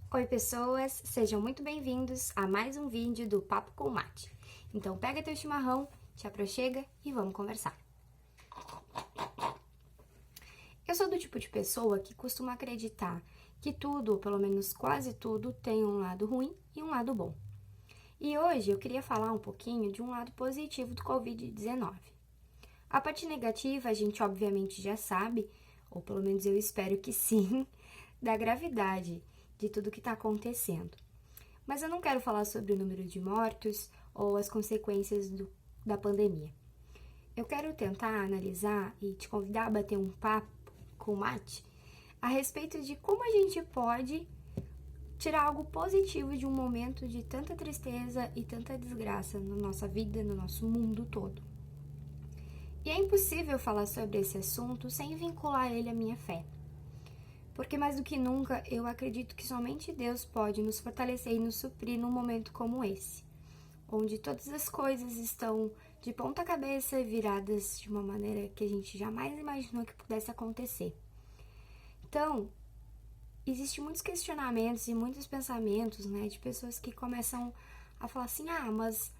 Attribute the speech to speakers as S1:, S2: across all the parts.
S1: Oi pessoas, sejam muito bem-vindos a mais um vídeo do Papo com Mate. Então pega teu chimarrão, te aproxega e vamos conversar. Eu sou do tipo de pessoa que costuma acreditar que tudo, ou pelo menos quase tudo, tem um lado ruim e um lado bom. E hoje eu queria falar um pouquinho de um lado positivo do Covid-19. A parte negativa a gente obviamente já sabe, ou pelo menos eu espero que sim, da gravidade de tudo que está acontecendo. Mas eu não quero falar sobre o número de mortos ou as consequências da pandemia. Eu quero tentar analisar e te convidar a bater um papo com o Mate a respeito de como a gente pode tirar algo positivo de um momento de tanta tristeza e tanta desgraça na nossa vida, no nosso mundo todo. E é impossível falar sobre esse assunto sem vincular ele à minha fé. Porque mais do que nunca, eu acredito que somente Deus pode nos fortalecer e nos suprir num momento como esse, onde todas as coisas estão de ponta cabeça viradas de uma maneira que a gente jamais imaginou que pudesse acontecer. Então, existem muitos questionamentos e muitos pensamentos, né, de pessoas que começam a falar assim, mas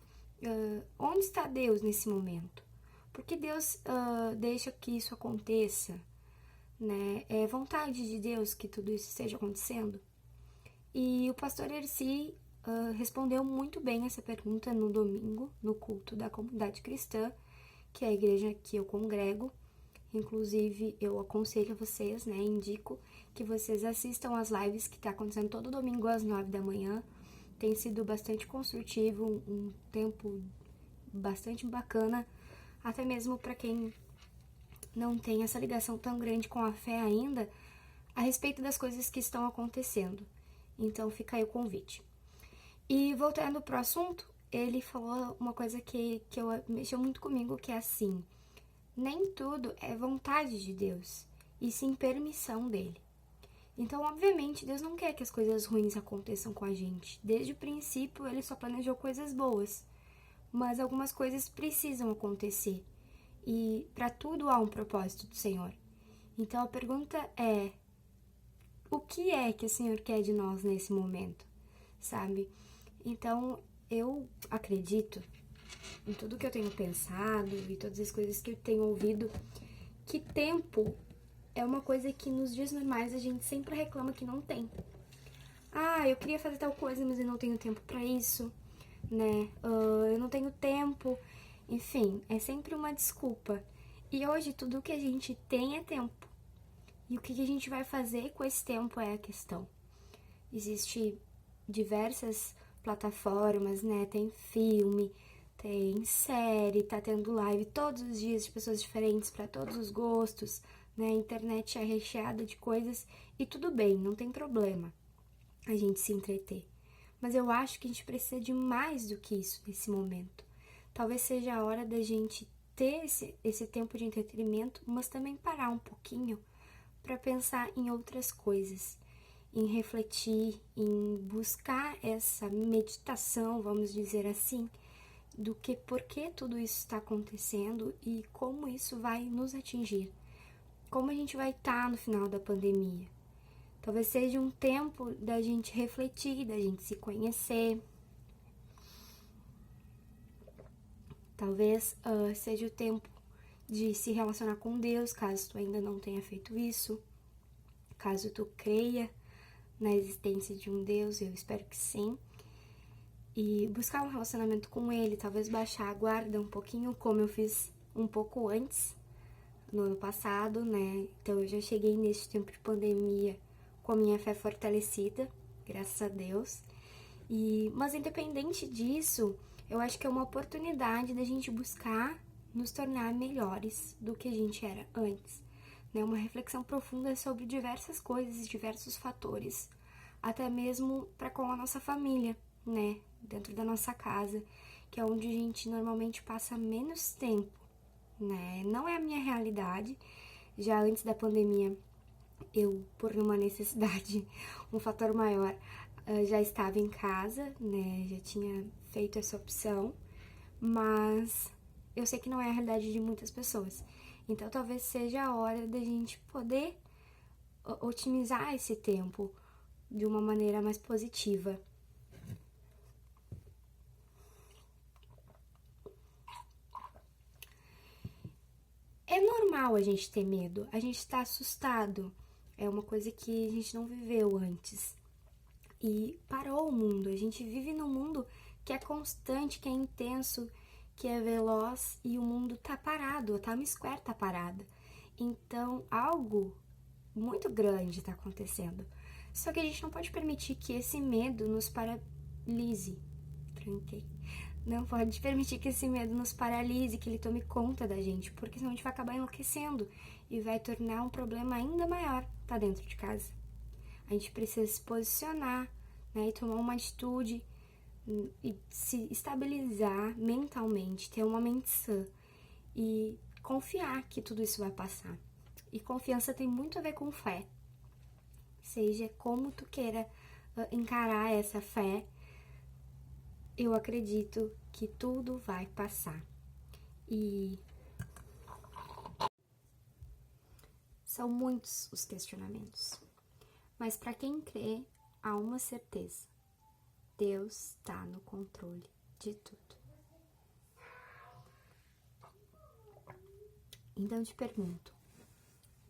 S1: onde está Deus nesse momento? Por que Deus deixa que isso aconteça? Né? É vontade de Deus que tudo isso esteja acontecendo? E o pastor Erci respondeu muito bem essa pergunta no domingo, no culto da comunidade cristã, que é a igreja que eu congrego. Inclusive, eu aconselho vocês, né, indico que vocês assistam as lives que está acontecendo todo domingo às 9 da manhã. Tem sido bastante construtivo, um tempo bastante bacana, até mesmo para quem não tem essa ligação tão grande com a fé ainda, a respeito das coisas que estão acontecendo. Então fica aí o convite. E voltando pro assunto, ele falou uma coisa que mexeu muito comigo, que é assim, nem tudo é vontade de Deus, e sim permissão dele. Então, obviamente, Deus não quer que as coisas ruins aconteçam com a gente. Desde o princípio, ele só planejou coisas boas. Mas algumas coisas precisam acontecer. E para tudo há um propósito do Senhor. Então a pergunta é: o que é que o Senhor quer de nós nesse momento? Sabe? Então eu acredito, em tudo que eu tenho pensado e todas as coisas que eu tenho ouvido, que tempo é uma coisa que nos dias normais a gente sempre reclama que não tem. Eu queria fazer tal coisa, mas eu não tenho tempo para isso, né? Eu não tenho tempo. Enfim, é sempre uma desculpa. E hoje tudo que a gente tem é tempo. E o que a gente vai fazer com esse tempo é a questão. Existem diversas plataformas, né? Tem filme, tem série, tá tendo live todos os dias de pessoas diferentes para todos os gostos, né? A internet é recheada de coisas e tudo bem, não tem problema a gente se entreter. Mas eu acho que a gente precisa de mais do que isso nesse momento. Talvez seja a hora da gente ter esse tempo de entretenimento, mas também parar um pouquinho para pensar em outras coisas, em refletir, em buscar essa meditação, vamos dizer assim, do que por que tudo isso está acontecendo e como isso vai nos atingir. Como a gente vai estar no final da pandemia. Talvez seja um tempo da gente refletir, da gente se conhecer. Talvez seja o tempo de se relacionar com Deus, caso tu ainda não tenha feito isso. Caso tu creia na existência de um Deus, eu espero que sim. E buscar um relacionamento com Ele, talvez baixar a guarda um pouquinho, como eu fiz um pouco antes, no ano passado, né? Então eu já cheguei nesse tempo de pandemia com a minha fé fortalecida, graças a Deus. Mas independente disso, eu acho que é uma oportunidade da gente buscar nos tornar melhores do que a gente era antes. Né? Uma reflexão profunda sobre diversas coisas, diversos fatores, até mesmo para com a nossa família, né? Dentro da nossa casa, que é onde a gente normalmente passa menos tempo, né? Não é a minha realidade. Já antes da pandemia, eu, por uma necessidade, um fator maior, já estava em casa, né? Já tinha feito essa opção, mas eu sei que não é a realidade de muitas pessoas. Então talvez seja a hora da gente poder otimizar esse tempo, de uma maneira mais positiva. É normal a gente ter medo, a gente tá assustado, é uma coisa que a gente não viveu antes. E parou o mundo, a gente vive num mundo que é constante, que é intenso, que é veloz e o mundo tá parado, a Times Square tá parada. Então, algo muito grande tá acontecendo. Só que a gente não pode permitir que esse medo nos paralise. Tranquei. Não pode permitir que esse medo nos paralise, que ele tome conta da gente, porque senão a gente vai acabar enlouquecendo e vai tornar um problema ainda maior tá dentro de casa. A gente precisa se posicionar, né, e tomar uma atitude e se estabilizar mentalmente, ter uma mente sã e confiar que tudo isso vai passar. E confiança tem muito a ver com fé. Seja como tu queira encarar essa fé, eu acredito que tudo vai passar. E são muitos os questionamentos. Mas para quem crê, há uma certeza. Deus está no controle de tudo. Então eu te pergunto,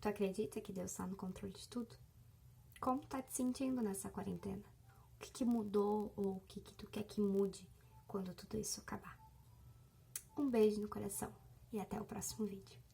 S1: tu acredita que Deus está no controle de tudo? Como tá te sentindo nessa quarentena? O que mudou ou o que tu quer que mude quando tudo isso acabar? Um beijo no coração e até o próximo vídeo.